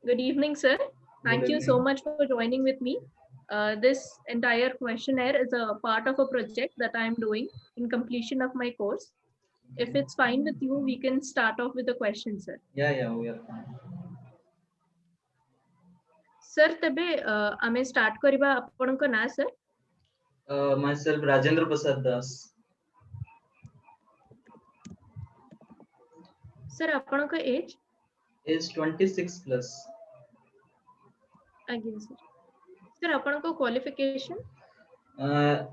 Good evening, sir. Good Thank you so evening. much for joining with me. This entire questionnaire is a part of a project that I am doing in completion of my course. If Okay. it's fine with you, we can start off with the question, sir. Yeah, we are fine. Sir, ତେବେ ଆମେ start କରିବା ଆପଣଙ୍କ ନାଁ sir. Myself, Rajendra Prasad Das. Sir, ଆପଣଙ୍କ age? Is 26 plus. ଆଜ୍ଞା sir. Sir, ଆପଣଙ୍କ qualification? Uh,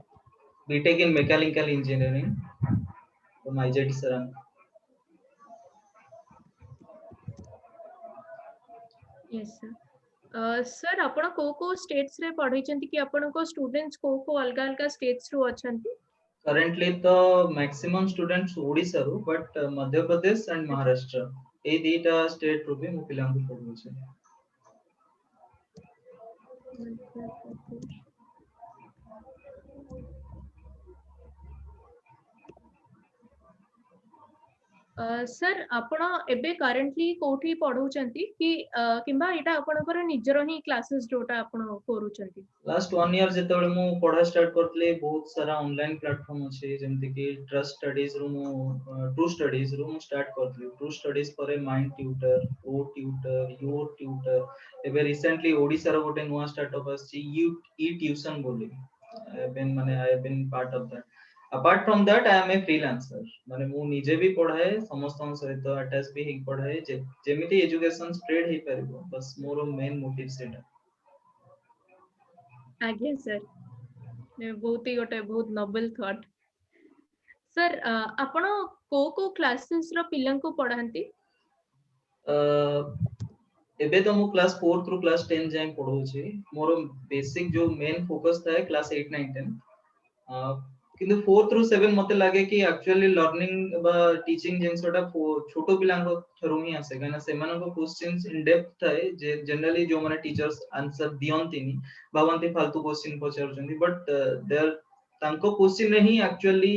BTech in Mechanical Engineering from IJT Sarang. Yes sir. Sir, ଆପଣ କୋଉ states ରେ ପଢିଛନ୍ତି କି ଆପଣଙ୍କ students କୋଉ ଅଲଗା ଅଲଗା states ରୁ ଅଛନ୍ତି? Currently, the maximum students Odisha ru, but Madhya Pradesh and Maharashtra. এই দুইটা স্টেট ରୁ ବି ମୁଁ ପିଲାଙ୍କୁ ପଢଉଛି। सर आपण एबे करंटली कोठी पढौचंती कि किंबा एटा आपणकर निजरो ही क्लासेस जोटा आपण करूचंती। लास्ट 1 इयर जेतेबेले मु पढ़ा स्टार्ट करतले बहुत सारा ऑनलाइन प्लेटफॉर्म अछि जेमति कि ट्रस्ट स्टडीज रू मु ट्रू स्टडीज रू मु स्टार्ट करतले ट्रू स्टडीज परे माइंड ट्यूटर ओ ट्यूटर योर ट्यूटर एबे रिसेंटली ओडिसा रो गोटे नुवा स्टार्टअप अछि यू ई ट्यूशन बोली बेन माने I have been part of that apart from that I am a freelancer माने मु निजे भी पढ़ाए समस्तन सहित अटैच भी ही पढ़ाए जेमिति एजुकेशन स्प्रेड ही परबो बस मोर मेन मोटिव सेटा। आज्ञा सर बहुत ही गोटे बहुत नोबल थॉट। सर आपण को क्लासेस रो पिल्लन को पढांती? एबे तो मु क्लास 4 थ्रू क्लास 10 जाय पढौछि मोर बेसिक जो मेन फोकस था क्लास 8 9 10 किंतु 4 थ्रू 7 मते लागे कि एक्चुअली लर्निंग बा टीचिंग जिंसटा छोटो पिलांको थ्रू ही आसे काना सेमानको क्वेश्चंस इन डेप्थ थाए जे जनरली जो माने टीचर्स आंसर दियंतिनी भावंती फालतू क्वेश्चन पचारछंती बट देयर तांको क्वेश्चन ही actually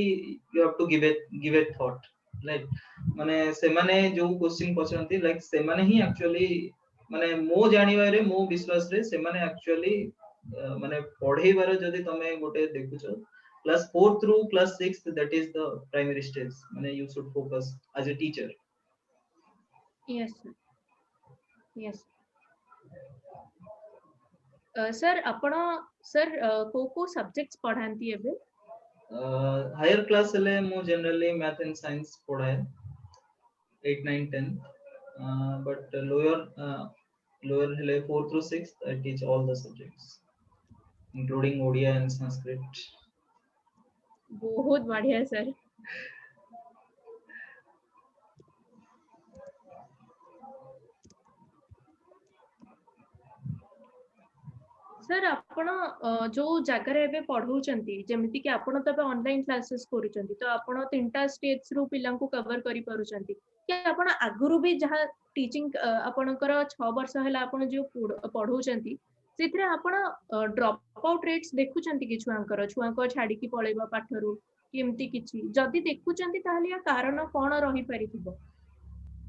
you have to give it thought like माने सेमाने जो क्वेश्चन पचारନ୍ତି लाइक सेमाने ही एक्चुअली माने मो जानिबारे मो विश्वास रे सेमाने एक्चुअली माने पढेइबार जदी तमे गोटे देखुछो class 4 through class 6 that is the primary stage mane you should focus as a teacher. Yes sir yes sir आपण सर को सब्जेक्ट्स पढांती एबे? हायर क्लास ले मु जनरली मैथ एंड साइंस पढ़ाए 8 9 10 but lower hele 4 through 6 I teach all the subjects including Odia and Sanskrit. बहुत बढ़िया sir. Sir आपण जो जगह एबे पढौचंती जेमिति कि आपण त ऑनलाइन क्लासेस करूचंती तो आपण तीनटा स्टेट्स रू पिल्लां को कवर करि परुचंती कि आपण आगुरु भी जहा टीचिंग आपणकर 6 वर्ष हला आपण जो पढौचंती सेथरे आपण ड्रॉप आउट रेट्स देखुचंती कि छुआंको छाडी कि पळेबा पाठरू केमती किछि जदी देखुचंती ताहले या कारण कोन रही परिथिबो?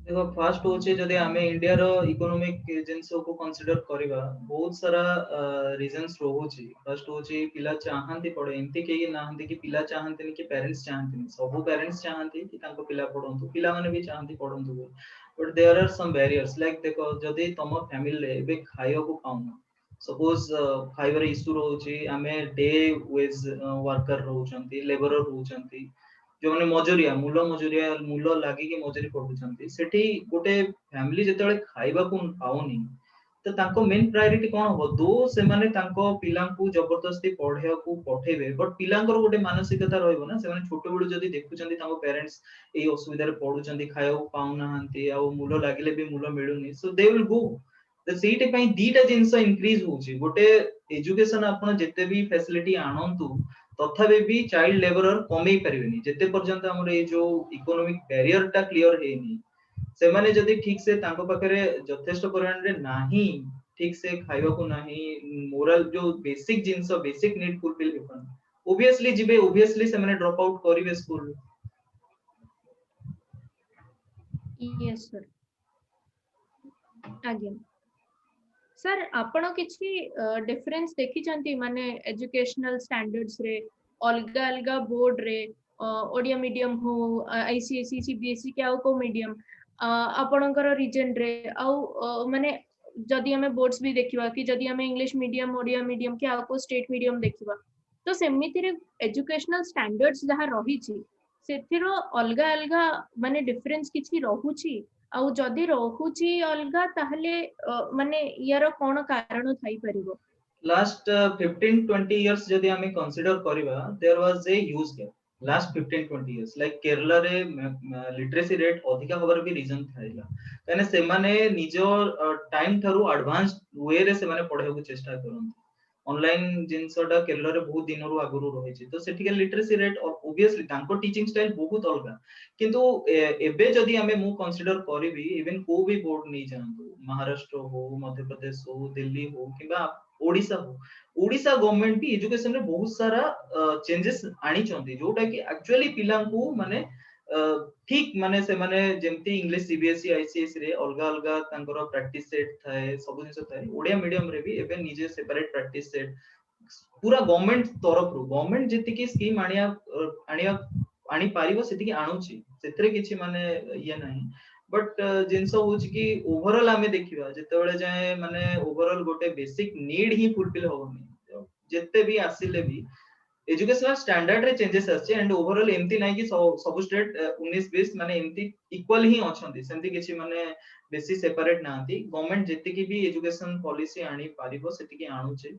देखो फास्ट होचे जदि आमे इंडिया रो इकोनॉमिक जिंसो को कंसीडर करिबा बहुत सारा रीजंस रहउची फर्स्ट होची पिला चाहंती पढे एंती के नाहंती कि पिला चाहंती कि पेरेंट्स चाहंती सब पेरेंट्स चाहंती कि तांको पिला पढंतु पिला माने भी चाहंती पढंतु but there are some barriers like देखो जदि तम फैमिली रे बे खाइयो को पाउना सपोज खाइबर इशू रहउची आमे डे वेज वर्कर रहउचंती लेबरर रहउचंती जो माने मजूरिया मूल लागी के मजूरी पढुचंती सेठी गोटे फैमिली जेतेबेले खाइबा को पाउनी तो तांको मेन प्रायोरिटी कोन हो दो से माने तांको पिलां को जबरदस्ती पढिया को पठेबे बट पिलांकर गोटे मानसिकता रहइबो ना से माने छोटो बेलु जदी देखुचंती तांको पेरेंट्स एई असुविधा रे पढुचंती खाइबा को पाउना हंती आ मूल लागिले भी मूल मिलुनी so they will go the seat पई दीटा जिंस इंक्रीज होची गोटे एजुकेशन आपण जेते भी फैसिलिटी आनंतु तथापि भी चाइल्ड लेबरर कमे परिबेनी जेते पर्यंत हमर ए जो इकोनॉमिक बैरियर टा क्लियर हेनी से माने जदी ठीक से तांको पाखरे यथेष्ट परिमाण रे नाही ठीक से खाइबा को नाही मोरल जो बेसिक जिंस basic need fulfil happen obviously जिबे ऑब्वियसली से माने ड्रॉप आउट करिवे स्कूल। यस सर आज्ञा सर आपण किछि डिफरेंस देखि चंती माने एजुकेशनल स्टैंडर्ड्स रे अलगा अलगा बोर्ड रे ओडिया मीडियम हो आईसीएसई सीबीएसई के आउ को मीडियम आपणकर रीजन रे आउ माने जदि हमें बोर्ड्स भी देखिबा कि जदि हमें इंग्लिश मीडियम ओडिया मीडियम के आउ को स्टेट मीडियम देखिबा तो सेमिति रे एजुकेशनल स्टैंडर्ड्स जहा रही छी सेथिरो अलगा अलगा माने डिफरेंस किछि रहुछि आउ जदि रहुछि अलगा ताहले माने यार कोन कारण थाई परिबो लास्ट 15-20 years जदि हमें कंसीडर करिबा there was a huge gap last 15-20 years like Kerala रे लिटरेसी रेट अधिका होबार भी रीजन थाइला कने से माने निजो टाइम थारु एडवांस वे रे से माने पढे को चेष्टा करन ऑनलाइन जिनसटा केरला रे बहुत दिन रु आगुरु रही छी तो सेटिकल लिटरेसी रेट ऑब्वियसली तांको टीचिंग स्टाइल बहुत अलगा किंतु एबे जदि हमें मु कंसीडर करबी इवन को भी बोर्ड नहीं जानतु महाराष्ट्र हो मध्य प्रदेश हो दिल्ली हो किबा ओडिसा हो ओडिसा गवर्नमेंट भी एजुकेशन रे बहुत सारा चेंजेस आनी चंदी जोटा कि एक्चुअली पिला को माने ठीक माने से माने जेमती इंग्लिश सीबीएसई आईसीएसई रे अलगा अलगा तांकर प्रैक्टिस सेट थाए सब जिंस थाए ओडिया मीडियम रे भी एबे निजे सेपरेट प्रैक्टिस सेट पूरा गवर्नमेंट तरफ रु गवर्नमेंट जति की स्कीम आनिया आनी पारिबो सेति की आणुची सेतरे किछि माने ये नाही बट जिंस होछि कि ओवरऑल हमें देखिबा जते बेले जाय माने ओवरऑल गोटे बेसिक नीड ही फुलफिल होबनी जते भी आसिले भी एजुकेशनल स्टैंडर्ड रे चेंजेस आछे एंड ओवरऑल एमती नाही कि सब स्टेट 19-20 माने एमती इक्वल ही अछंती सेमती किछि माने बेसी सेपरेट नांती गवर्नमेंट जति की भी एजुकेशन पॉलिसी आनी पारिबो सेति की आणुचे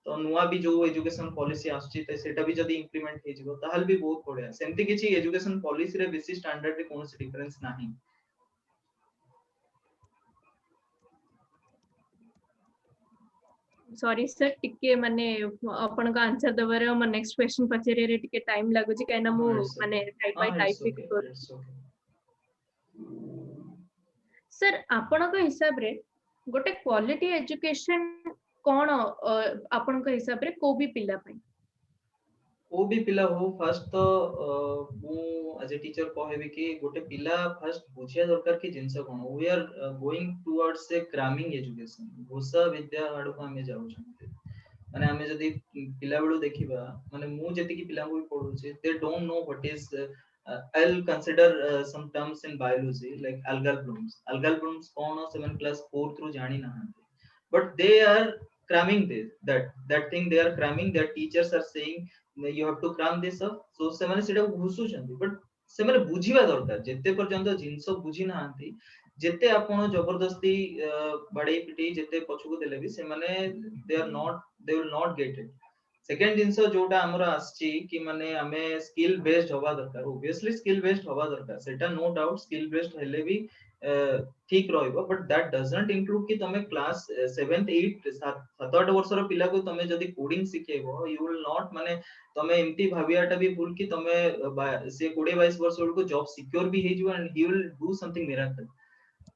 तो नुआ भी जो एजुकेशन पॉलिसी आछी ते सेटा भी जदी इंप्लीमेंट हे जिवो ताहाल भी बहुत बढ़िया सेमती किछि एजुकेशन पॉलिसी रे बेसी स्टैंडर्ड रे कोनोसी डिफरेंस नाही सॉरी सर टिके माने अपन का आंसर दबारे हम नेक्स्ट क्वेश्चन पचरे रे टिके टाइम लागु छी काइना मु हां इट्स ओके माने टाइप बाय हां टाइप इट्स भी ओके कर इट्स ओके सर आपण का हिसाब रे गोटे क्वालिटी एजुकेशन कोन आपण का हिसाब रे को भी पिला पई को भी पिला हो फर्स्ट तो मु एज ए टीचर कहबी कि गोटे पिला फर्स्ट बुझिया दरकार कि जिंस कोन we are going towards a cramming education घोषा विद्या आडू को हमें जाउ छथि माने हमें जदी पिला बेलू देखिबा माने मु जति कि पिला को भी पढु छी they don't know what is I'll consider some terms in biology like algal blooms. Algal blooms कौन 7 class 4 through जानी ना but they are cramming this that thing they are cramming their teachers are saying you have to cram this up so ସେମାନେ ସେଟା ଘୁସୁଛନ୍ତି but ସେମାନେ ବୁଝିବା ଦରକାର ଯେତେ ପର୍ଯ୍ୟନ୍ତ ଜିନିଷ ବୁଝି ନାହାନ୍ତି ଯେତେ ଆପଣ ଜବରଦସ୍ତି ବାଡେଇ ପିଟେଇ ଯେତେ ପଛକୁ ଦେଲେ ବି ସେମାନେ they will not get it second जिंस जोटा हमर आछि कि माने हमें स्किल बेस्ड होबा दरकार ऑब्वियसली स्किल बेस्ड होबा दरकार सेटा नो डाउट स्किल बेस्ड हेले भी ठीक रहइबो बट दैट डजंट इंक्लूड कि तमे क्लास 7th 8th 7-8 वर्षर पिला को तमे जदी कोडिंग सिखेबो यू विल नॉट माने तमे एम्ति भाबियाटा भी भूल कि तमे से 20-22 वर्ष को जॉब सिक्योर भी हे जिवो and he will do something miracle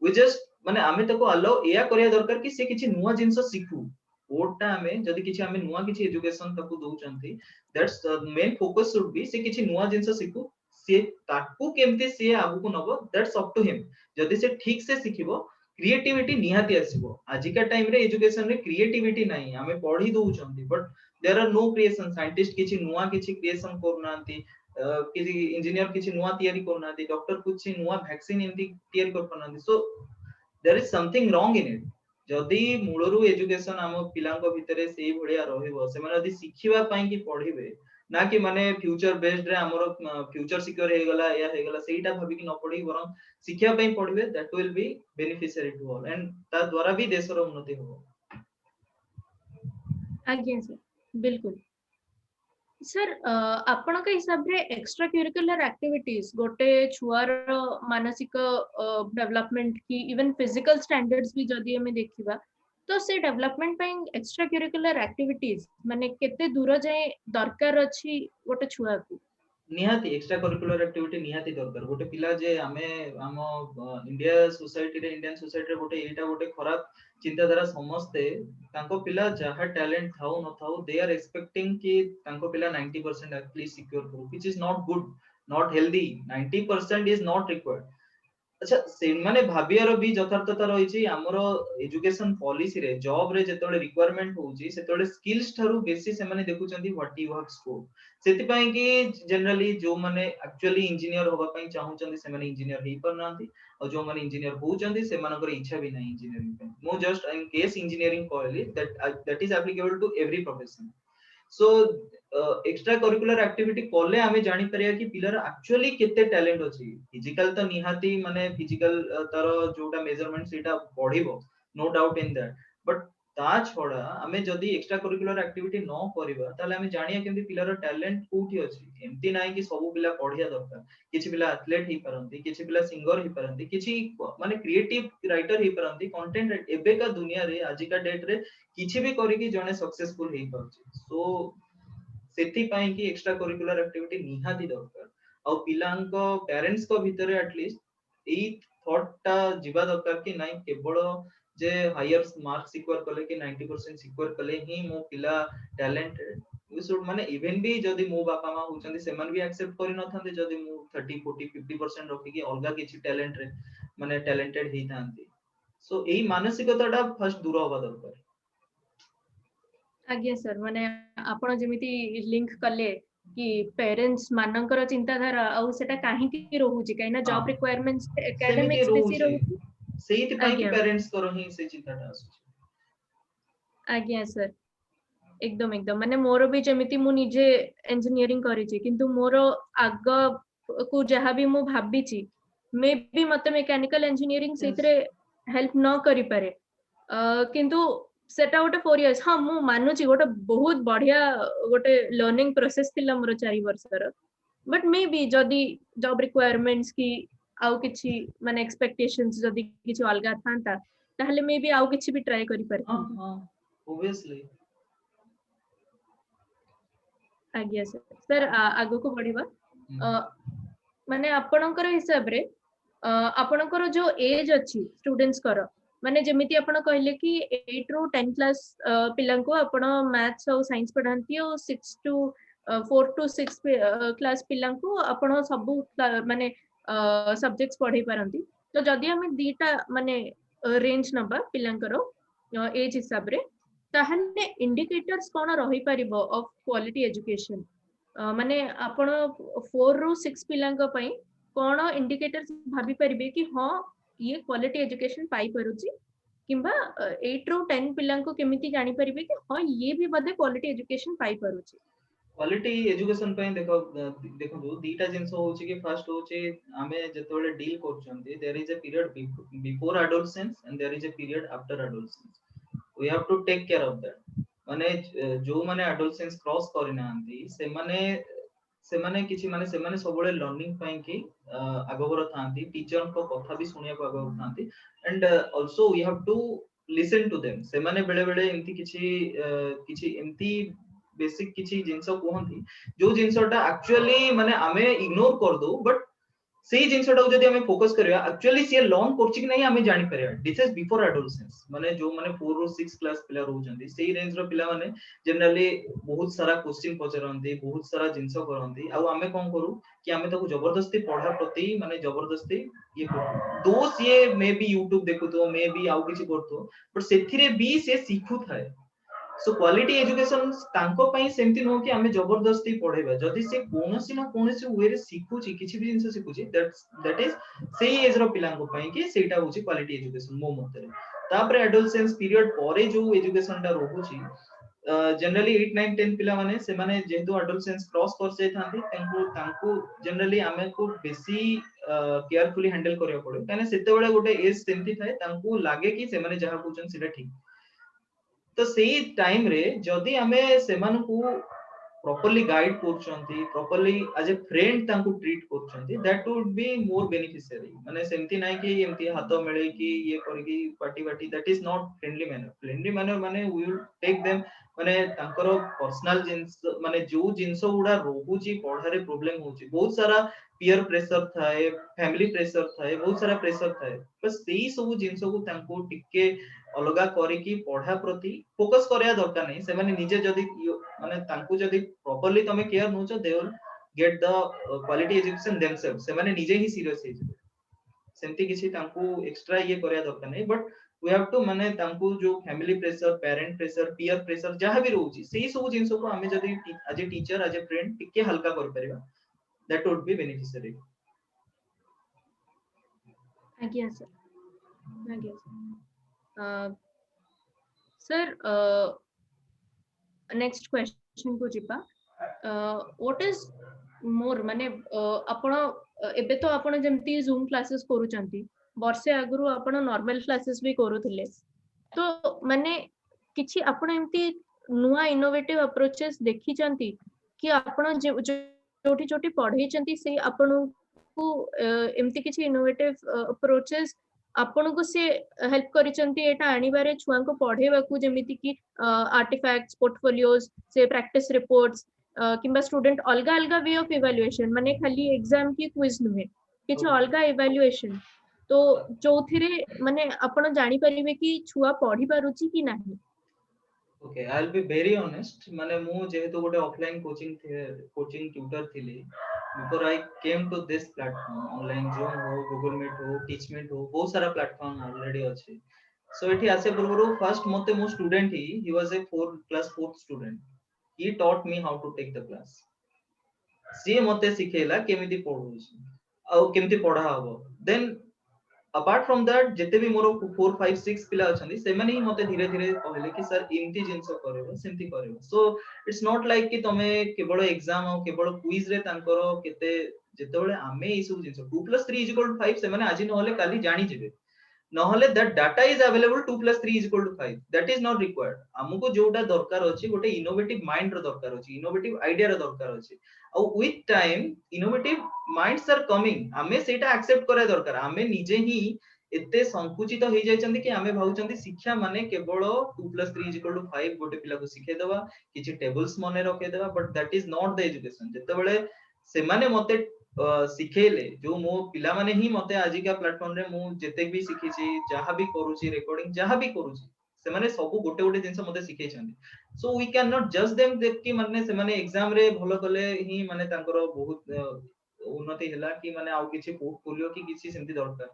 we just माने आमे तको अलाउ एया करिया दरकार कि से किछि नुवा जिंस सिखु ओटा हमें जदी किछि हमें नुवा किछि एजुकेशन तको दउचंती that's main focus should be से किछि नुवा जिंस सिखु से ताकू केमते से आगु को नबो दैट्स अप टू हिम जदी से ठीक से सिखिबो क्रिएटिविटी निहाती आसीबो आजि का टाइम रे एजुकेशन रे क्रिएटिविटी नाही हमें पढी दउचंती but there are no creation scientist किछि नुवा किछि क्रिएशन करनांती किछि इंजीनियर किछि नुवा तयारी करनांती डॉक्टर किछि नुवा वैक्सीन एमती तयारी करनांती so there is something wrong in it जदि मूलरू एजुकेशन हम पिलांको भितरे सेही भलिया रहिबो से माने जदि सिखिबा पई कि पढिबे ना कि माने फ्यूचर बेस्ड रे हमरो फ्यूचर सिक्योर हे गला या हे गला सेहीटा भाबी कि न पढी बरं सिखिया पई पढिबे that will be beneficiary to all and ता द्वारा भी देशर उन्नति होबो आज्ञा सर बिल्कुल सर आपण का हिसाब रे एक्स्ट्रा करिकुलर एक्टिविटीज गोटे छुआर मानसिक डेवलपमेंट की इवन फिजिकल स्टैंडर्ड्स भी जदी हमें देखिबा तो से डेवलपमेंट पई एक्स्ट्रा करिकुलर एक्टिविटीज माने केते दूर जाय दरकार अछि गोटे छुआ को निहाती एक्स्ट्रा करिकुलर एक्टिविटी निहाती दरकार गोटे पिला जे हमें हम इंडिया सोसाइटी रे इंडियन सोसाइटी रे गोटे एटा गोटे खराब चिंताधारा समस्ते तांको पिला जहा टैलेंट थाउ न थाउ दे आर एक्सपेक्टिंग कि तांको पिला 90% एटलीस्ट सिक्योर करू which is not good not healthy 90% is not required अच्छा से माने भाबियार भी यथार्थता रही हमरो एजुकेशन पॉलिसी रे जॉब रे जेतोले रिक्वायरमेंट होउची सेतोले स्किल्स थारु बेसी से माने देखुचंदी व्हाट यू हैव स्कोप सेति पई कि जनरली जो माने एक्चुअली इंजीनियर होबा पई चाहुचंदी से माने इंजीनियर हेई परनांती और जो माने इंजीनियर होउचंदी से मानकर इच्छा भी नहीं इंजीनियरिंग पे मो जस्ट इन केस इंजीनियरिंग कहली that is applicable to every profession so extra curricular activity कोले आमे जानि परिया कि पिलर एक्चुअली केते टैलेंट अछि फिजिकल तो निहाती माने फिजिकल तार जोटा मेजरमेंट सेटा बढ़िबो no doubt in that but ता छोड़ा आमे जदी एक्स्ट्रा करिकुलर एक्टिविटी न करिबा ताले आमे जानिया केमति पिलर टैलेंट कोठी अछि एमति नाही कि सब पिला पढिया दरकार किछि पिला एथलेट ही परंती किछि पिला सिंगर ही परंती किछि माने क्रिएटिव राइटर ही परंती कंटेंट एबे का दुनिया रे आज का डेट रे किछि भी करी कि जने सक्सेसफुल हेई पाउची सो सेति पई कि एक्स्ट्रा करिकुलर एक्टिविटी निहाती दरकार और पिलांको पेरेंट्स को भीतर एटलीस्ट एई थॉट टा जीवा दरकार कि नाही केवल जे हायर मार्क्स सिक्योर कले कि 90% सिक्योर कले ही मो पिला टैलेंटेड वी शुड माने इवन भी जदी मो बापा मा होचंदी सेमन भी एक्सेप्ट करि न थांते जदी मो 30 40 50% रखि कि अलगा किछि टैलेंट रे माने टैलेंटेड ही थांती सो एई मानसिकता टा फर्स्ट दूर होबा दरकार आज्ञा सर माने आपण जेमिति लिंक कले कि पेरेंट्स मानकर चिंताधारा आउ सेटा काहे कि रहूची काइना हां जॉब रिक्वायरमेंट्स सेमिति एकेडमिक्स बेसी रहूची रहूची ସେଇଥି ପାଇଁ କି आज्ञा ପ୍ୟାରେଣ୍ଟସ୍ କର ହିଁ ସେ ଚିନ୍ତାଟା ଆସୁଛି आज्ञा सर एकदम एकदम माने मोर भी जेमिति मु निजे इंजीनियरिंग करिछि किंतु मोर आग को जहा भी मु भाबिछि मे भी मते मेकानिकल इंजीनियरिंग यस सेतरे हेल्प न करि पारे किंतु सेटा गोटे 4 इयर्स हाँ मु मानुछि गोटे बहुत बढ़िया गोटे लर्निंग प्रोसेस थिला मोर 4 वर्षर बट मे बी जदी जॉब रिक्वायरमेंट्स की आउ किछि माने एक्सपेक्टेशंस जदी किछि अलगा थांता ताहले मे बी आउ किछि भी ट्राई करि हां परथि हां ऑब्वियसली आज्ञा सर सर आगो को बढ़िबा माने आपणकर हिसाब रे आपणकर जो एज अछि स्टूडेंट्स कर माने जेमिति आपण कहले कि 8 रो 10 क्लास पिलांको आपण मैथ्स और साइंस पढांती और 6 टू 4 टू 6 क्लास पिलांको आपण सब माने सब्जेक्ट्स पढाई पारंती तो जदी हमें दीटा माने रेंज नबा पिलांकर एज हिसाब रे ताहले इंडिकेटर्स कोन रही परिबो ऑफ क्वालिटी एजुकेशन माने आपण 4 रो 6 पिलांक पई कोन इंडिकेटर्स भाबी परिबे कि हां ये क्वालिटी एजुकेशन पाई परुची किंबा 8 रो 10 पिलांको केमिति जानि परिबे कि हां ये भी बदे क्वालिटी एजुकेशन पाई परुची क्वालिटी एजुकेशन पे देखो देखो दीटा जिंस होची कि फर्स्ट होची हमें जतोले डील करचंती there is a period before adolescence and there is a period after adolescence we have to take care of that माने जो माने एडोलसेंस क्रॉस करिनांती से माने किछि माने से माने सबले लर्निंग पई कि आगोबर थांती टीचर को कथा भी सुनिया को आगोबर थांती and also we have to listen to them से माने बेले बेले एंती किछि एंती बेसिक किछि जिंस कहंती जो जिंसटा एक्चुअली माने आमे इग्नोर कर दो बट सेही जिंसटा जदी हमें फोकस करिया एक्चुअली से लर्न करछि कि नहीं हमें जानि परिया दिस इज बिफोर एडोलसेंस माने जो माने 4 रो 6 क्लास पिला रहउचंदी सेही रेंज रो पिला माने जनरली बहुत सारा क्वेश्चन पचरंती बहुत सारा जिंस करंती आ हमें कोन करू कि हमें ताको जबरदस्ती पढ़ा प्रति माने जबरदस्ती ये करू दोस ये मे बी YouTube देखु तो मे बी आउ किछि करतो बट सेथिरे भी से सिखु थाए सो क्वालिटी एजुकेशन तांको पई सेमति नो कि हमें जबरदस्ती पढेबा जदी से कोनोसी न कोनोसी वे रे सिखुची किछि भी जिंस सिखुची दैट इज सेही एज रो पिलांको पई कि सेटा होची क्वालिटी एजुकेशन मो मतरे तापर एडोलसेंस पीरियड परे जो एजुकेशन टा रहूची जनरली 8 9 10 पिला माने से माने जेहेतु एडोलसेंस क्रॉस कर से थांती तांको जनरली हमें को बेसी केयरफुली हैंडल करिया पड़े काने सेते बेले गोटे एज सेमति थाए तांको लागे कि से माने जहा पूछन सेटा ठीक तो सेही टाइम रे जदी हमें सेमान को properly guide କରୁଛନ୍ତି properly as a friend ତାଙ୍କୁ treat କରୁଛନ୍ତି that would be more beneficiary ମାନେ ସେମିତି ନାହିଁ କି ଏମିତି ହାତ ମିଳେଇକି ଇଏ କରିକି ପାଟି ବାଟି that is not friendly manner ମାନେ we will take them ମାନେ ତାଙ୍କର personal ଜିନିଷ ମାନେ ଯୋଉ ଜିନିଷ ଗୁଡା ରହୁଛି ପଢାରେ ପ୍ରୋବ୍ଲେମ ହଉଛି ବହୁତ ସାରା peer pressure ଥାଏ family pressure ଥାଏ ବହୁତ ସାରା pressure ଥାଏ ତ ସେଇ ସବୁ ଜିନିଷକୁ ତାଙ୍କୁ ଟିକେ अलगा करिकी पढ़ा प्रति फोकस करया दरकार नहीं से माने निजे जदी माने तांकु जदी प्रॉपर्ली तमे केयर नोचो they will get the quality education themselves से माने निजे ही सीरियस हे सेमती किसी तांकू एक्स्ट्रा ये करिया दरकार नहीं बट वी हैव टू माने तांकू जो family pressure parent pressure peer pressure जहां भी रहउची सेही सब जिंस को हमें जदी as a teacher as a friend टिके हल्का कर परिबा दैट वुड बी बेनिफिशियरी आज्ञा सर आज्ञा सर नेक्स्ट क्वेश्चन को जिपा व्हाट इज मोर माने आपण एबे तो आपण जेमती जूम क्लासेस करूचंती वर्षे आगुरु आपण नॉर्मल क्लासेस भी करूथिले तो माने किछि आपण एमती नुआ इनोवेटिव अप्रोचेस देखि चंती कि आपण जोठी छोटी पढ़ई चंती से आपण को एमती किछि इनोवेटिव अप्रोचेस आपण को से हेल्प करिसंती एटा आनी बारे छुआ को पढ़ेबा को जेमिति कि आर्टिफैक्ट्स पोर्टफोलियोज से प्रैक्टिस रिपोर्ट्स किंबा स्टूडेंट अलगा अलगा वे ऑफ इवैल्यूएशन माने खाली एग्जाम की क्विज नुहे किछ अलगा इवैल्यूएशन तो चौथिरे माने आपण जानि परिबे कि छुआ पढ़ी पारुची कि नाही okay I will be very honest माने मु जेहेतु गोटे ऑफलाइन कोचिंग ट्यूटर थिली before I came to this platform online Zoom हो गूगल मीट हो टीचमेंट हो बहुत सारा प्लेटफॉर्म ऑलरेडी अछि सो एठी आसे पूर्व फर्स्ट मते मो student he was a class 4th student he taught me how to take the class सी मते सिखेला केमिति पढु आ केमिति पढा हबो देन अपार्ट फ्रॉम दैट जेते भी मोर 4 5 6 पिला अछंदी से माने ही मते धीरे धीरे कहले कि सर इनती जिंस करबो सेमती करबो सो इट्स नॉट लाइक कि तमे केवल एग्जाम और केवल क्विज रे तांकर केते जेतेबेले आमे ई सब जिंस 2 + 3 = 5 से माने आजि नहले काली जानि जेबे नहले that data is available 2 + 3 = 5 that is not required हमको जोटा दरकार अछि गोटे इनोवेटिव माइंड रो दरकार अछि इनोवेटिव आइडिया रो दरकार अछि और with time innovative minds are coming हमें सेटा एक्सेप्ट करे दरकार हमें निजे ही एते संकुचित हो जायचंदी कि हमें भाउचंदी शिक्षा माने केवल 2 + 3 = 5 गोटे पिला को सिखे देबा किछि टेबल्स मने रखे देबा but that is not the education जेतेबेले से माने मते सिखेले जो मो पिला माने ही मते आजि का प्लेटफॉर्म रे मु जेते भी सिखिछि जहां भी करूछि रिकॉर्डिंग जहां भी करूछि से माने सब गोटे गोटे जिंस मते सिखे छथि सो वी कैन नॉट जज देम देख कि माने से माने एग्जाम रे भलो कले ही माने तांकर बहुत उन्नति हैला कि माने आउ किछि पोर्टफोलियो कि किछि सेमति दरकार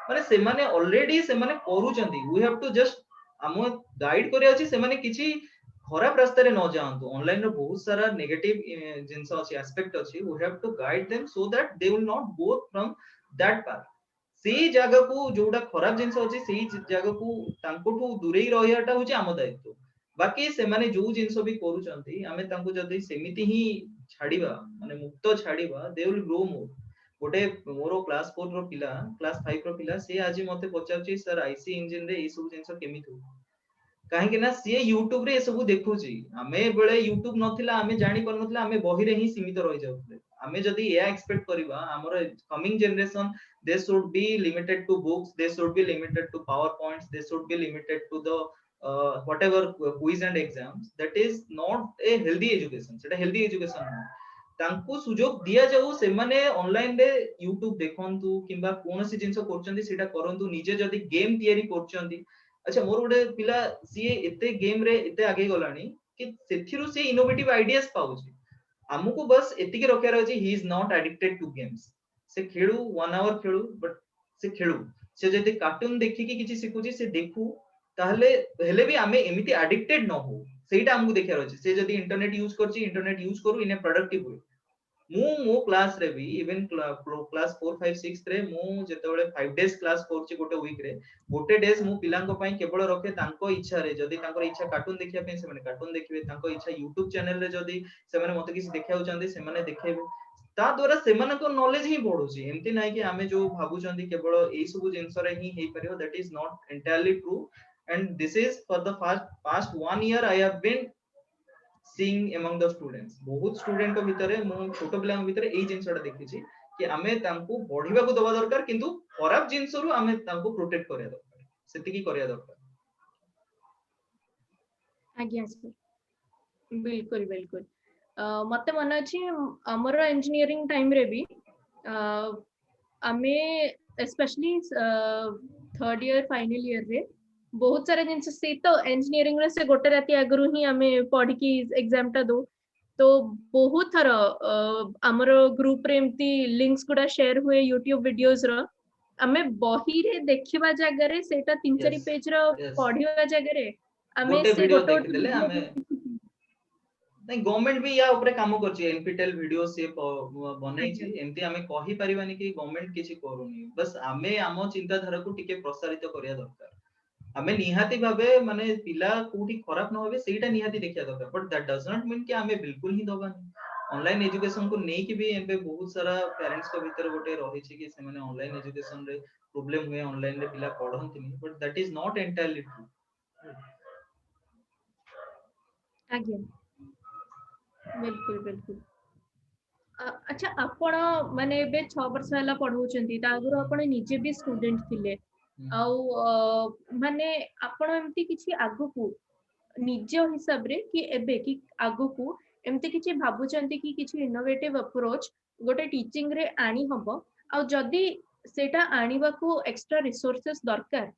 माने से माने ऑलरेडी से माने करूछंती वी हैव टू जस्ट हम गाइड करिया अछि से माने किछि खराब रास्ता रे न जांतु ऑनलाइन रे बहुत सारा नेगेटिव जिंस अछि एस्पेक्ट अछि we have to guide them so that they will not go from that path सेही जगह को जोटा खराब जिंस अछि सेही जगह को तांकोठू दूरेई रहियाटा होछि आम दायित्व बाकी से माने जो जिंस भी करूछंती हमें तांको जदी सेमिति ही छाड़ीबा माने मुक्त छाड़ीबा दे विल ग्रो मोर गोटे मोरो क्लास 4 रो पिला क्लास 5 रो पिला से आज मते पचाउची सर आईसी इंजन रे ए सब जिंस केमिति कहीं ना सी यूट्यूब रे सब देखुची आमे बेले यूट्यूब नथिला आमे जानि पर नथिला आमे बही रे ही सीमित रहि जाउतले आमे जदी ए एक्सपेक्ट करबा हमर coming generation they should be limited to books they should be limited to power points they should be limited to the whatever quiz and exams that is not a healthy education सेटा healthy education न तांको सुजोग दिया जाऊ से माने online रे YouTube देखंतु किबा कोनसी जिंस करचंदी सेटा करंतु निजे जदी गेम तयारी करचंदी अच्छा मोर गोटे पिला सी एते गेम रे एते आगे गलानी कि सेथिरु से इनोवेटिव आइडियाज पाउची हमको बस एतिके रखियार अछि he is not addicted to games से खेलु 1 आवर खेलु बट से खेलु से जदि कार्टून देखि कि किछि सिखुची से देखु ताहले हेले भी हमें एमिति एडिक्टेड न हो सेटा हमको देखियार अछि से जदि इंटरनेट यूज करछि इंटरनेट यूज करू इन ए प्रोडक्टिव वे मो क्लास रे भी इवन क्लास 4 5 6 रे मो जेतेबेले 5 डेज क्लास करछि गोटे वीक रे गोटे डेज मु पिलांको पई केवल रखे तांको इच्छा रे जदी तांको इच्छा कार्टून देखिया पे से माने कार्टून देखिबे तांको इच्छा YouTube चैनल रे जदी से माने मते किछ देखाउ चंदी से माने देखेबे ता द्वारा से माने को नॉलेज ही बढ़ुची एमती नाही कि हमें जो भाबु चंदी केवल एई सब जिंस रे ही हेई परियो that is not entirely true and this is for the past 1 year I have been seeing among the students बहुत स्टूडेंट को भितरे मो छोटो पिला भितरे एई जिंसटा देखिछि कि हमें तांको बढ़िबा को दबा दरकार किंतु खराब जिंस रु हमें तांको प्रोटेक्ट करिया दरकार सेति की करिया दरकार आज्ञा सर बिल्कुल बिल्कुल मते मन अछि हमर इंजीनियरिंग टाइम रे भी आमे specially 3rd year final year रे बहुत सारा जिंस से तो इंजीनियरिंग रे से गोटे राती आगरु ही हमें पढ़ की एग्जाम टा दो तो बहुत थर हमर ग्रुप रे एमती लिंक्स गुडा शेयर हुए YouTube वीडियोस रो आमे बही रे देखिबा जगह रे सेटा 3-4 यस पेज रो यस पढिबा जगह रे आमे गोटे से वीडियो गोटे देखिदेले वीडियो आमे देखि नहीं गवर्नमेंट भी या ऊपर काम करछि एनपीटेल वीडियो से आज्ञा बनैछि एमती आमे कहि परिबानी कि गवर्नमेंट किछि करूनी बस आमे आम चिंता धारा को टिके प्रसारित करिया दरकार आमे निहाती भाबे माने पिला कोठी खराब न होबे सेटा निहाती देखिया दरकार but that does not mean कि आमे बिल्कुल ही दबानी ऑनलाइन एजुकेशन को नै कि भी एबे बहुत सारा पेरेंट्स को भीतर गोटे रही छि कि से माने ऑनलाइन एजुकेशन रे प्रॉब्लम हुए ऑनलाइन रे पिला पढंतिनी but that is not entirely true आज्ञा बिल्कुल बिल्कुल अच्छा आपण माने एबे 6 वर्ष होला पढौचंती ता आगुरो आपण निजे भी स्टूडेंट थिले आउ माने आपण एमती किछि आगु को निज हिसाब रे कि एबे कि आगु को एमती किछि भाबुचंती कि किछि इनोवेटिव अप्रोच गोटे टीचिंग रे आनी हबो आ जदी सेटा आनिबा को एक्स्ट्रा रिसोर्सेस दरकार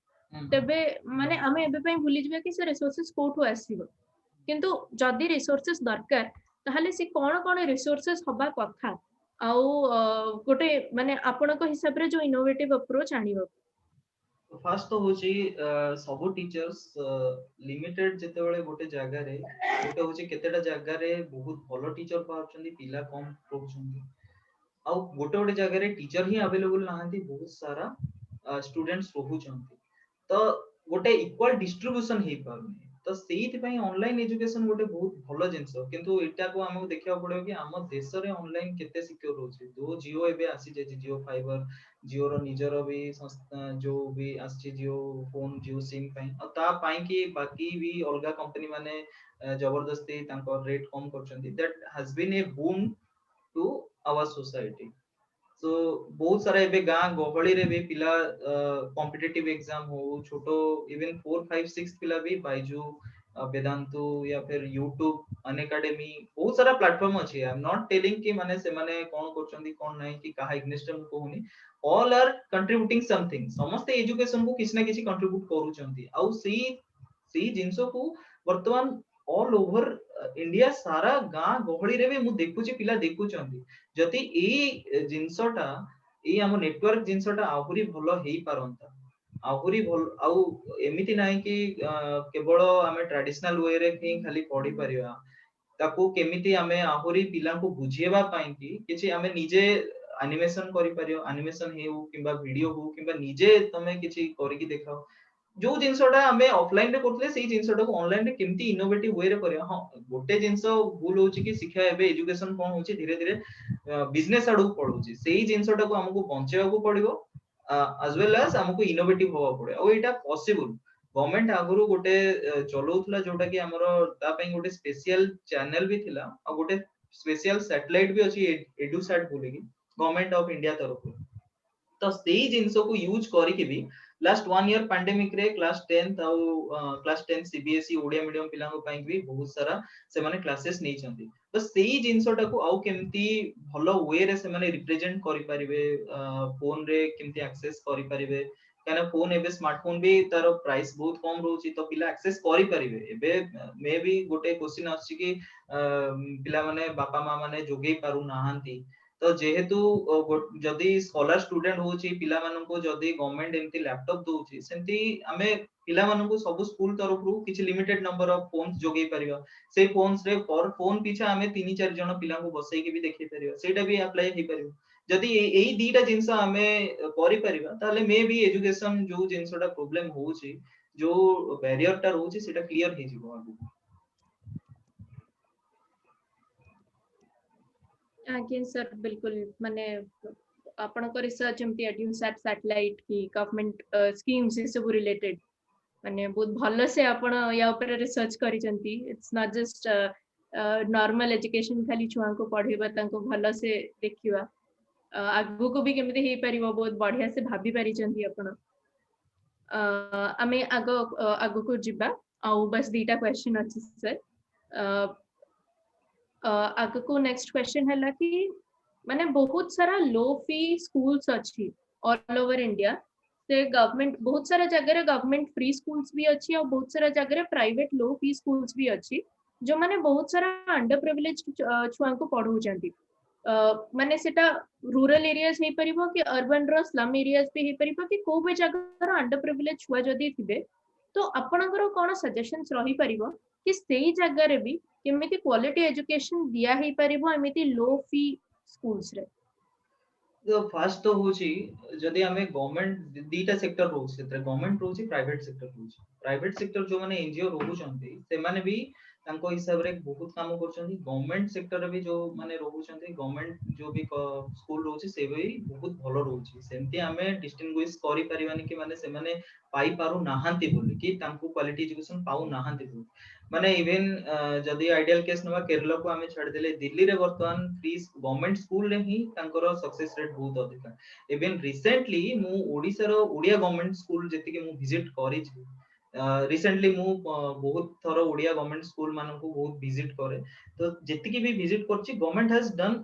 तबे माने आमे एबे पई भूली जबे कि से रिसोर्सेस कोठु आसीबो किंतु जदी रिसोर्सेस दरकार ताहले से कोन कोन रिसोर्सेस हबा कथा आउ गोटे माने आपण को हिसाब रे जो इनोवेटिव अप्रोच आनिबो फास्ट तो होची सब टीचर्स लिमिटेड जेते बेले गोटे जगह रे गोटे होची केतेटा जगह रे बहुत भलो टीचर पाउछंदी पिला कम पढुछंदी आ गोटे गोटे जगह रे टीचर ही अवेलेबल नाहंती बहुत सारा स्टूडेंट्स रहुछंती तो गोटे इक्वल डिस्ट्रीब्यूशन हे पारुनी तो सेहित पई ऑनलाइन एजुकेशन गोटे बहुत भलो जिंस किंतु एटा को हमहु देखिया पड़ो कि हम देश रे ऑनलाइन केते सिक्योर होची दो जियो एबे आसी जे जियो फाइबर जियो रो निजरो भी संस्था जो भी आसी जियो फोन जियो सिम पई आ ता पई कि बाकी भी अलगा कंपनी माने जबरदस्ती तांको रेट कम करचंदी that has been a boom to our society so बहुत सारा एबे गां गहली रे भी पिला कॉम्पिटिटिव एग्जाम हो छोटो इवन 4 5 6 पिला भी बायजू वेदांतु या फिर यूट्यूब अन एकेडमी बहुत सारा प्लेटफॉर्म अछि आई एम नॉट टेलिंग कि माने से माने कोन करचंदी कोन नै कि काहा इग्निस्ट हम कहूनी ऑल आर कंट्रीब्यूटिंग समथिंग समस्त एजुकेशन को किछ ना किछ कंट्रीब्यूट करूचंती आउ सी जिंसो को वर्तमान ऑल ओवर इंडिया सारा गां गहली रे भी मु देखुची पिला देखुचंती जति ए जिंसटा ए हम नेटवर्क जिंसटा आहुरी भलो हेई पारंता आहुरी भल आउ एमिति नाही कि केवल आमे ट्रेडिशनल वे रे ही खाली पढी परिबा ताकू केमिति आमे आहुरी पिला को बुझेबा पाई कि किछि आमे निजे एनिमेशन करि परियो एनिमेशन हेउ किबा वीडियो हो किबा निजे तमे किछि करि कि देखाओ जो जिनसटा आमे ऑफलाइन रे करथले सेही जिनसटा को ऑनलाइन रे केमती इनोवेटिव वे रे करिया हां गोटे जिंस भूल होची कि शिक्षा एबे एजुकेशन कोन होची धीरे धीरे बिजनेस आडू पडुची सेही जिनसटा को हमकु बंचेबा को पड़िबो as well as हमकु इनोवेटिव होवा पड़े और एटा पॉसिबल गवर्नमेंट आगुरु गोटे चलौथला जोटा कि हमरो ता पई गोटे स्पेशल चैनल भी थिला और गोटे स्पेशल सैटेलाइट भी अछि एडुसैट बोली कि गवर्नमेंट ऑफ इंडिया तरफ तो सेही जिंस को यूज करिकि भी लास्ट 1 ईयर पैंडेमिक रे क्लास 10th आउ क्लास 10 सीबीएसई ओडिया मीडियम पिला को पई भी बहुत सारा से माने क्लासेस नै चंती तो सेही जिंसटा को आउ केमती भलो वे रे से माने रिप्रेजेंट करि परिबे फोन रे केमती एक्सेस करि परिबे काना फोन एबे स्मार्टफोन भी तारो प्राइस बहुत कम रहउची तो पिला एक्सेस करि परिबे एबे मे भी गोटे क्वेश्चन आछि कि पिला माने बापा मां माने जोगेई पारु नाहंती तो जेहेतु जदि स्कॉलर स्टूडेंट होची पिला मानन को जदि गवर्नमेंट एमती लैपटॉप दोची सेंती हमें पिला मानन को सब स्कूल तरफ रु किछि लिमिटेड नंबर ऑफ फोन्स जोगेई परिबा से फोन्स रे पर फोन पीछा हमें 3-4 जण पिला को बसई के भी देखि परिबा सेटा भी अप्लाई हे परिबो जदि एई दीटा जिंस हमें करि परिबा ताले मे भी एजुकेशन जो जिंसटा प्रॉब्लम होची जो बैरियर टा रहउची सेटा क्लियर हे जिवो आगु आज्ञा सर बिल्कुल माने आपणको रिसर्च एमती एड्यूसैट सैटेलाइट की गवर्नमेंट स्कीम से सब रिलेटेड माने बहुत भलो से आपण या ऊपर रिसर्च करिसंती it's not just normal education खाली छुआ को पढेबा तांको भलो से देखिबा आगु को भी केमते हे परिबो बहुत बढ़िया से भाबी परिचंती आपण आमे आगो को जिबा आ बस दीटा क्वेश्चन अछि सर आगो को नेक्स्ट क्वेश्चन है कि माने बहुत सारा लो फी स्कूल्स अच्छी ऑल ओवर इंडिया से गवर्नमेंट बहुत सारा जगह रे गवर्नमेंट फ्री स्कूल्स भी अच्छी और बहुत सारा जगह रे प्राइवेट लो फी स्कूल्स भी अच्छी जो माने बहुत सारा अंडर प्रिविलेज्ड छुआ को पढौ जंती माने सेटा रूरल एरियाज हे परिबो कि अर्बन रो स्लम एरियाज भी हे परिबो कि को भी जगह अंडर प्रिविलेज छुआ जदी थिबे तो आपणकर कोन सजेशंस रही परिबो कि सेही जगह रे भी केमिति क्वालिटी एजुकेशन दिया हे परिबो एमिति लो फी स्कूल्स रे। तो फास्ट तो होची जदी हमें गवर्नमेंट दीटा सेक्टर रोचे गवर्नमेंट रोचे प्राइवेट सेक्टर जो माने एनजीओ रोचंती से माने भी तांको हिसाब रे बहुत काम करचंती गवर्नमेंट सेक्टर रे भी जो माने रोचंती गवर्नमेंट जो भी स्कूल रोचे से भी बहुत भलो रोची सेमती हमें डिस्टिंग्विश करि परिबानी कि माने से माने पाई पारु नाहांती बोली कि तांको क्वालिटी एजुकेशन पाउ नाहांती बोली माने इवन जदी आइडियल केस नवा केरला को हमें छाड़ देले दिल्ली रे वर्तमान फ्री गवर्नमेंट स्कूल रे ही तांकर सक्सेस रेट बहुत अधिक इवन रिसेंटली मु ओडिसा रो ओडिया गवर्नमेंट स्कूल जेति के मु विजिट करि छी रिसेंटली मु बहुत थरो ओडिया गवर्नमेंट स्कूल मानन को बहुत विजिट करे तो जेति की भी विजिट करछि government has done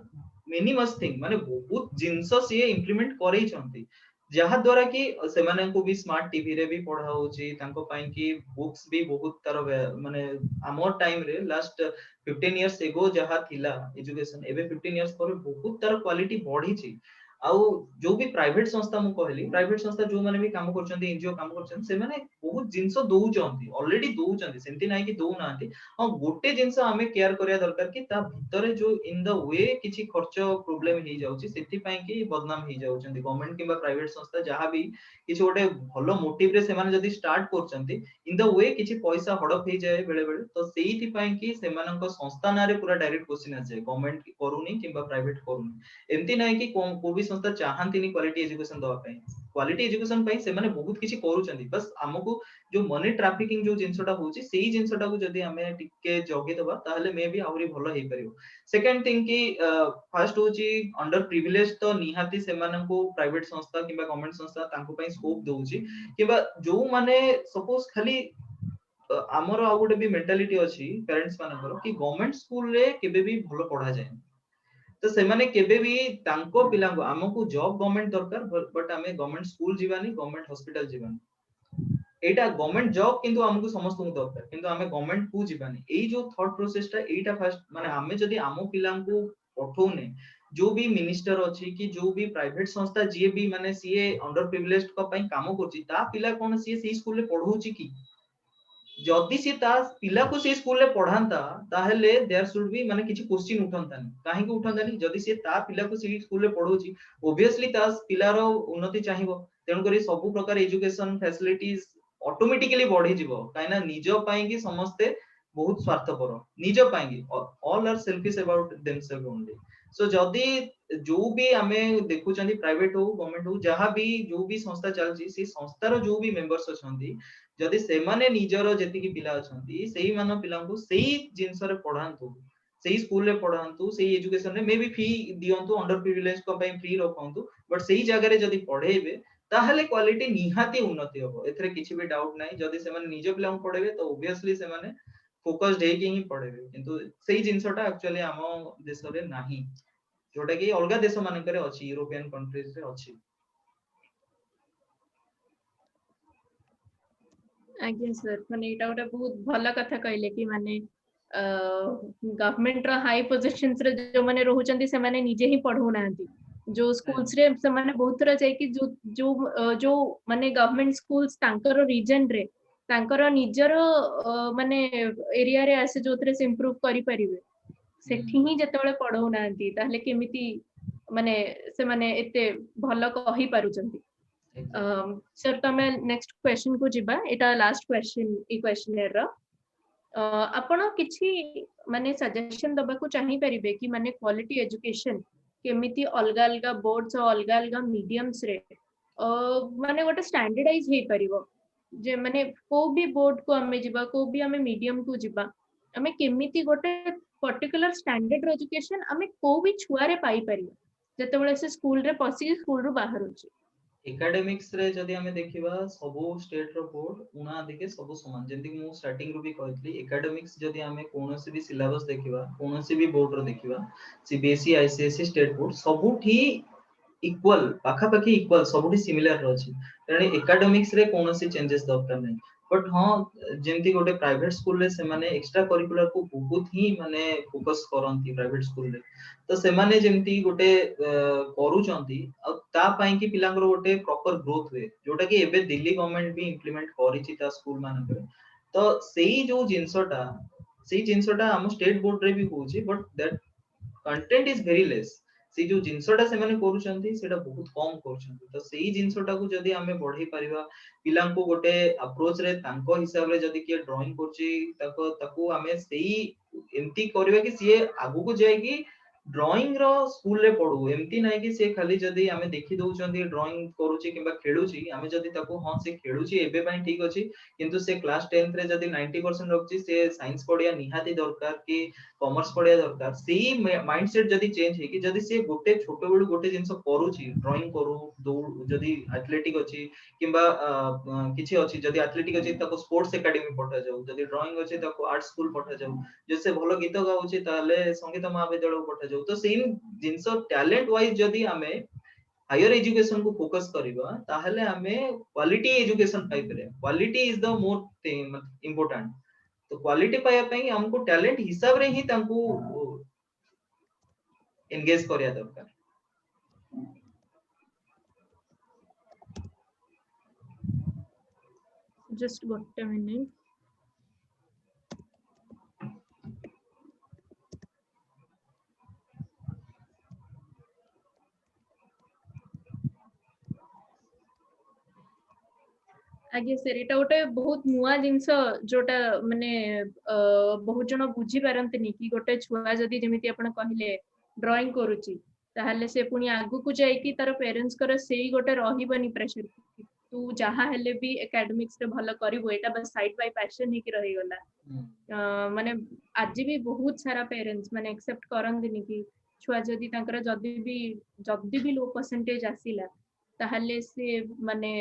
many must thing माने बहुत जिंस से इंप्लीमेंट करै छंती जहा द्वारा कि से माने को भी स्मार्ट टीवी रे भी पढ़ा होची तांको पई कि बुक्स भी बहुत तार माने आमर टाइम रे लास्ट 15 इयर्स एगो जहा थिला एजुकेशन एबे 15 इयर्स पर बहुत तार क्वालिटी बढ़ी छी आउ जो भी प्राइवेट संस्था मु कहली प्राइवेट संस्था जो माने भी काम करछन्ती एनजीओ काम करछन्ती से माने बहुत जिंस दउचंती ऑलरेडी दउचंती सेंती नाही कि दउ नांती आ गोटे जिंस हमें केयर करिया दरकार कि ता भितरे जो इन द वे किछि खर्च प्रॉब्लम हे जाउची सेति पई कि बदनाम हे जाउचंती गवर्नमेंट किबा प्राइवेट संस्था जहा भी किछि गोटे भलो मोटिव रे से माने जदी स्टार्ट करछन्ती इन द वे किछि पैसा हड़प हे जाय बेले बेले तो सेहिति पई कि सेमानक संस्था नारे पूरा डायरेक्ट क्वेश्चन आ जाय गवर्नमेंट करूनी किबा प्राइवेट करूनी एमती नाही कि को भी संस्था चाहंतीनी क्वालिटी एजुकेशन दवा पई क्वालिटी एजुकेशन पई से माने बहुत किछि करूचंती बस हमकु जो मनी ट्रैफिकिंग जो जिंसटा होची सेही जिंसटा को जदी हमें टिके जगे दबा ताहले मे भी आउरी भलो हे परियो सेकंड थिंग कि फर्स्ट होची अंडर प्रिविलेज तो निहाती से माननको प्राइवेट संस्था किबा गवर्नमेंट संस्था तांको पई स्कोप दोउची किबा जो माने सपोज खाली हमर आ गोटे भी मेंटालिटी अछि पेरेंट्स मानकर कि गवर्नमेंट स्कूल रे केबे भी भलो पढ़ा जाय तो से माने केबे भी तांको पिला को हमकु जॉब गवर्नमेंट दरकार बट हमें government school Jiwani government hospital Jiwani एटा गवर्नमेंट जॉब किंतु हमकु समस्त को दरकार किंतु हमें गवर्नमेंट को जीवानी एई जो थॉट प्रोसेस ता एटा फर्स्ट माने हमें जदी आमो पिला को पठौने जो भी मिनिस्टर अछि कि जो भी प्राइवेट संस्था जे भी माने सीए अंडर प्रिविलेज्ड को पई काम करछि ता पिला कोन सीए सी स्कूल रे पढौछि कि जदि सी ता पिला को से स्कूल रे पढांता ताहेले देयर शुड बी माने किछि क्वेश्चन उठंतानी काहे को उठंतानी जदि से ता पिला को से स्कूल रे पढौछि ऑब्वियसली ता पिलार उन्नति चाहिबो तेन करी सब प्रकार एजुकेशन फैसिलिटीज ऑटोमेटिकली बढ़ी जिवो काइना निजो पाई कि समस्ते बहुत स्वार्थपर निजो पाई कि all are selfish about themselves only so जदि जो भी हमें देखुचंदी प्राइवेट हो गवर्नमेंट हो जहां भी जो भी संस्था चलछि से संस्थार जो भी मेंबर्स अछंती जदि से माने निजरो जेति की पिला अछंती सेही मानो पिला को सेही जिंस रे पढांतु सेही स्कूल रे पढांतु सेही एजुकेशन रे मे बी फी दियंतु अंडर प्रिविलेज को पई फ्री रखंतु बट सेही जगह रे जदि पढेबे ताहले क्वालिटी निहाती उन्नति होबो एथरे किछि भी डाउट नाही जदि से माने निज पिला को पढेबे तो ऑब्वियसली से माने फोकस्ड हे कि ही पढेबे किंतु सेही जिंसटा एक्चुअली हम देश रे नाही जोटा कि अलगा देश मानकरे अछि यूरोपियन कंट्रीज रे अछि आज्ञा सर माने एटा गोटे बहुत भला कथा कहले कि माने गवर्नमेंट रो हाई पोजीशंस रे जो माने रहउचंती से माने निजे ही पढौ नांती जो स्कूल्स रे से माने बहुत तरह जाय कि जो माने गवर्नमेंट स्कूल्स तांकर रीजन रे तांकर निजर माने एरिया रे आसे जोतरे से इंप्रूव करि परिबे सेठी ही जतबेले पढौ नांती ताहले केमिति माने से माने एते भलो कहि पारुचंती सर तमे नेक्स्ट क्वेश्चन को जिबा एटा लास्ट क्वेश्चन ई क्वेश्चनर रो आपण किछि माने सजेशन दबा को चाहि परिबे कि माने क्वालिटी एजुकेशन केमिति अलगा अलगा बोर्ड्स और अलगा अलगा मीडियम्स रे माने गोटे स्टैंडर्डाइज हे परिबो जे माने को भी बोर्ड को हमें जिबा को भी हमें मीडियम को जिबा हमें केमिति गोटे पर्टिकुलर स्टैंडर्ड एजुकेशन हमें को भी छुआ रे पाई परिबो जतबेले से स्कूल रे पसी स्कूल रो बाहर होची एकेडमिक्स रे जदी हमें देखिबा सबो स्टेट रो बोर्ड उना अधिके सबो समान जेंति मु स्टार्टिंग रो भी कहतली एकेडमिक्स जदी हमें कोनोसी भी सिलेबस देखिबा कोनोसी भी बोर्ड रो देखिबा सीबीएसई आईसीएसई स्टेट बोर्ड सबुठी इक्वल पाखा पाखी इक्वल सबुठी सिमिलर रहछि कारण एकेडमिक्स रे कोनोसी चेंजेस दरकार नै बट हाँ जेमती गोटे प्राइवेट स्कूल रे से माने एक्स्ट्रा करिकुलर को बहुत ही माने फोकस करंती प्राइवेट स्कूल रे तो से माने जेमती गोटे करूचंती आ ता पई कि पिलांगर गोटे प्रॉपर ग्रोथ हुए जोटा कि एबे दिल्ली गवर्नमेंट भी इंप्लीमेंट करिछि ता स्कूल मानक तो सेही जो जिंसटा सेही जिंसटा हम स्टेट बोर्ड रे भी होछि but that content is very less से जो जिंसटा से माने करूचंती सेटा बहुत कम करूचंती तो सेही जिंसटा को जदी हमें बढ़ाई परिबा पिलांको गोटे अप्रोच रे तांको हिसाब रे जदी के ड्राइंग करछि ताको ताको हमें सेही एमती करबा कि सिए आगु को जाय कि ड्राइंग रो स्कूल रे पढू एमती नै कि से खाली जदी हमें देखि दउचंती ड्राइंग करूछि किबा खेलुछि हमें जदी ताको हां से खेलुछि एबे पई ठीक अछि किंतु से क्लास 10th रे जदी 90% रखछि से साइंस पढिया निहाती दरकार कि कॉमर्स पढिया दरकार सेही माइंडसेट जदी चेंज हे कि जदी से गोटे छोटे बेलु गोटे जिंस करूछि ड्राइंग करू दौड़ जदी एथलेटिक अछि किंबा किछि अछि जदी एथलेटिक अछि ताको स्पोर्ट्स एकेडमी पठा जाऊ जदी ड्राइंग अछि ताको आर्ट स्कूल पठा जाऊ जैसे भलो गीत गाउछि ताले संगीत महाविद्यालय पठा जाऊ तो सेम जिंस टैलेंट वाइज जदी हमें हायर एजुकेशन को फोकस करिबा ताहले हमें क्वालिटी एजुकेशन पाइ परे quality is the more thing important तो क्वालिटी पाया पई हमको टैलेंट हिसाब रे ही तांको एंगेज करिया दरकार just one minute. आगे सर एटा गोटे बहुत नुआ जिंस जोटा माने बहुत जन बुझी पारंतनी कि गोटे छुआ जदी जेमिति आपण कहिले ड्राइंग करूची ताहले से पुनी आगु को जाई कि तार पेरेंट्स कर सेही गोटे रहिबनी प्रेशर तू जहा हेले भी एकेडमिक्स रे भलो करबो एटा बस साइड बाय पैशन ही कि रहि गला माने आज भी बहुत सारा पेरेंट्स माने एक्सेप्ट करंदिनी कि छुआ जदी तांकर जदी भी लो परसेंटेज आसीला ताहले से माने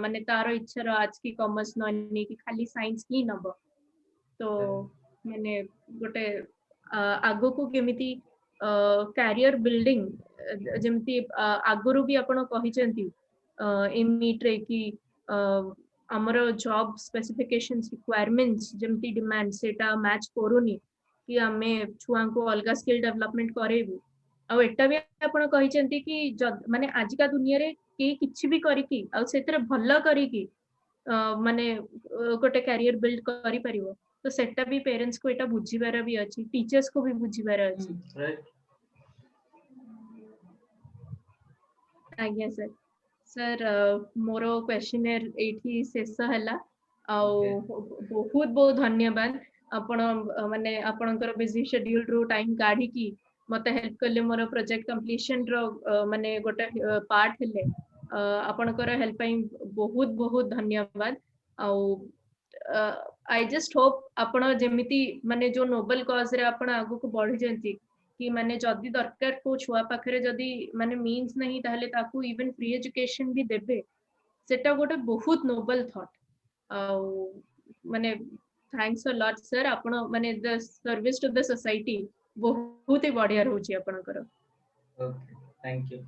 माने तार इच्छा आज की कॉमर्स ननी कि खाली साइंस ही नब तो माने गोटे आगो को केमिति कैरियर बिल्डिंग जेमती आगुरु भी आपण कहिसेंती इमिट रे कि हमर जॉब स्पेसिफिकेशंस रिक्वायरमेंट्स जेमती डिमांड सेटा मैच करूनी कि हमें छुआ को अलगा स्किल डेवलपमेंट करेबू आ एटा भी आपण कहिसेंती कि माने आजिका दुनिया रे के किछि भी करिकि आ सेतरे भल्ला करिकि माने गोटे कैरियर बिल्ड करि परिबो तो सेटा भी पेरेंट्स को एटा बुझिबार भी अछि टीचर्स को भी बुझिबार अछि राइट आज्ञा सर सर मोर क्वेश्चनर एठी शेष हला आ बहुत बहुत धन्यवाद आपण माने आपणकर बिजी शेड्यूल रो टाइम काढी की मते हेल्प करले मोर प्रोजेक्ट कंप्लीशन रो माने गोटे पार्ट हेले आपणकर हेल्प पई बहुत बहुत धन्यवाद आ आई जस्ट होप आपण जेमिति माने जो नोबेल कॉज रे आपण आगु को बढ़ी जंती कि माने जदी दरकार को छुआ पाखरे जदी माने मीन्स नहीं ताहले ताकू इवन फ्री एजुकेशन भी देबे सेटा गोटे बहुत नोबल थॉट माने थैंक्स अ लॉट सर आपण माने the service to the society बहुत ही बढ़िया रहउची आपनकर ओके थैंक यू